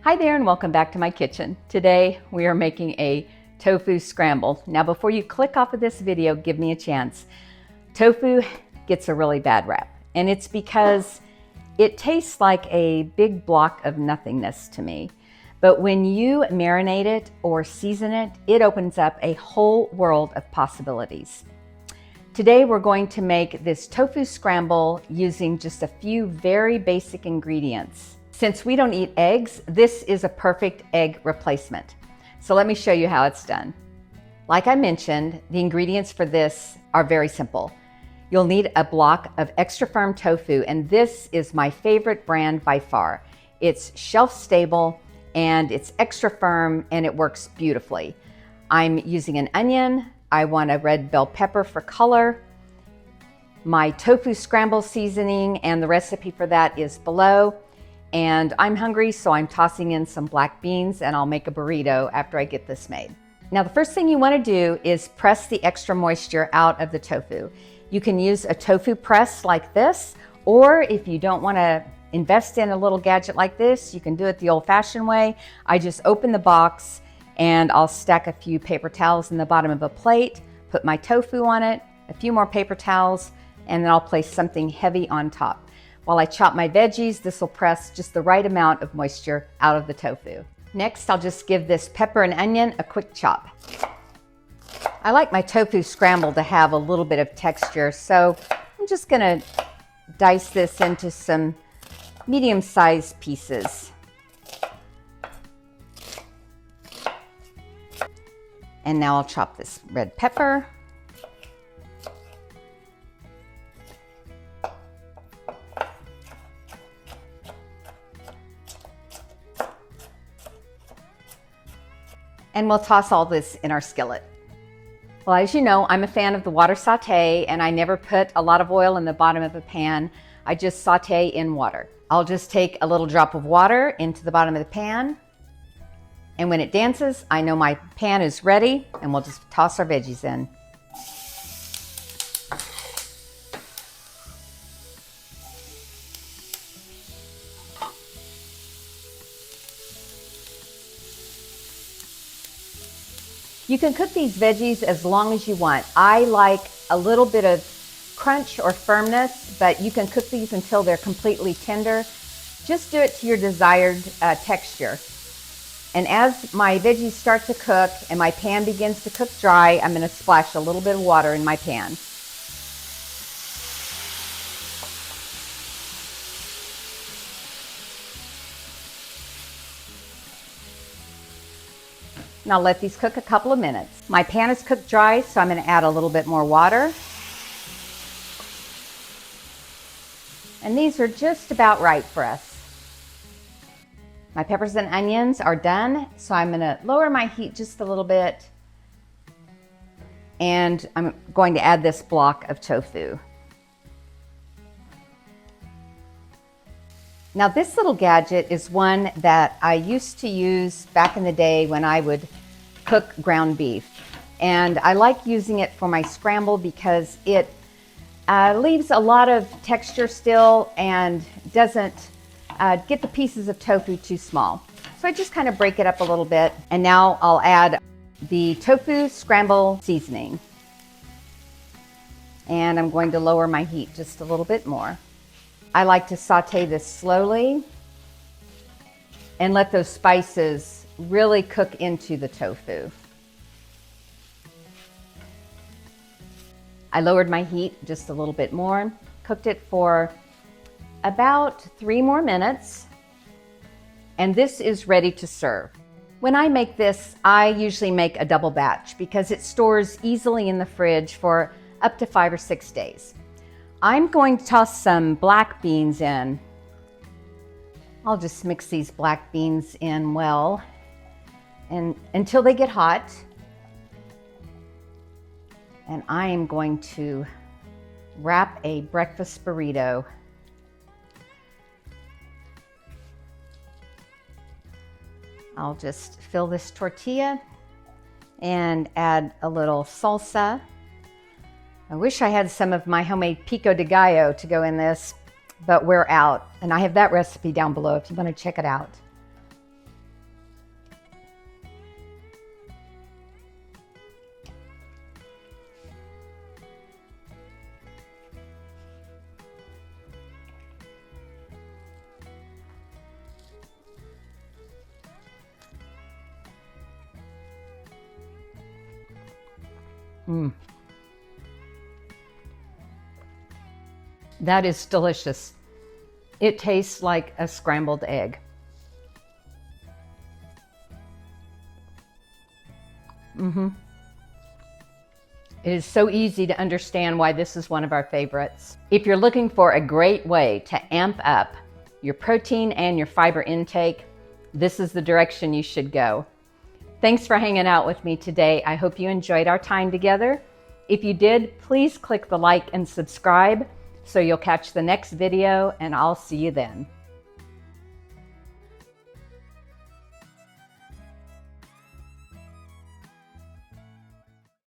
Hi there and welcome back to my kitchen. Today we are making a tofu scramble. Now before you click off of this video, give me a chance. Tofu gets a really bad rap, and it's because it tastes like a big block of nothingness to me. But when you marinate it or season it, it opens up a whole world of possibilities. Today we're going to make this tofu scramble using just a few very basic ingredients. Since we don't eat eggs, this is a perfect egg replacement. So let me show you how it's done. Like I mentioned, the ingredients for this are very simple. You'll need a block of extra firm tofu, and this is my favorite brand by far. It's shelf stable and it's extra firm and it works beautifully. I'm using an onion. I want a red bell pepper for color. My tofu scramble seasoning and the recipe for that is below. And I'm hungry, so I'm tossing in some black beans and I'll make a burrito after I get this made. Now, the first thing you want to do is press the extra moisture out of the tofu. You can use a tofu press like this, or if you don't want to invest in a little gadget like this, you can do it the old-fashioned way. I just open the box and I'll stack a few paper towels in the bottom of a plate, put my tofu on it, a few more paper towels, and then I'll place something heavy on top. While I chop my veggies, this will press just the right amount of moisture out of the tofu. Next, I'll just give this pepper and onion a quick chop. I like my tofu scramble to have a little bit of texture, so I'm just gonna dice this into some medium-sized pieces. And now I'll chop this red pepper. And we'll toss all this in our skillet. Well, as you know, I'm a fan of the water saute, and I never put a lot of oil in the bottom of a pan. I just saute in water. I'll just take a little drop of water into the bottom of the pan, and when it dances, I know my pan is ready, and we'll just toss our veggies in. You can cook these veggies as long as you want. I like a little bit of crunch or firmness, but you can cook these until they're completely tender. Just do it to your desired texture. And as my veggies start to cook and my pan begins to cook dry, I'm going to splash a little bit of water in my pan. And I'll let these cook a couple of minutes. My pan is cooked dry, so I'm going to add a little bit more water. And these are just about right for us. My peppers and onions are done, so I'm going to lower my heat just a little bit. And I'm going to add this block of tofu. Now, this little gadget is one that I used to use back in the day when I would cook ground beef. And I like using it for my scramble because it leaves a lot of texture still and doesn't get the pieces of tofu too small. So I just kind of break it up a little bit. And now I'll add the tofu scramble seasoning. And I'm going to lower my heat just a little bit more. I like to saute this slowly and let those spices really cook into the tofu. I lowered my heat just a little bit more, cooked it for about 3 more minutes, and this is ready to serve. When I make this, I usually make a double batch because it stores easily in the fridge for up to 5 or 6 days. I'm going to toss some black beans in. I'll just mix these black beans in well and until they get hot. And I am going to wrap a breakfast burrito. I'll just fill this tortilla and add a little salsa. I wish I had some of my homemade pico de gallo to go in this, but we're out. And I have that recipe down below if you want to check it out. That is delicious. It tastes like a scrambled egg. It is so easy to understand why this is one of our favorites. If you're looking for a great way to amp up your protein and your fiber intake, this is the direction you should go. Thanks for hanging out with me today. I hope you enjoyed our time together. If you did, please click the like and subscribe so you'll catch the next video, and I'll see you then.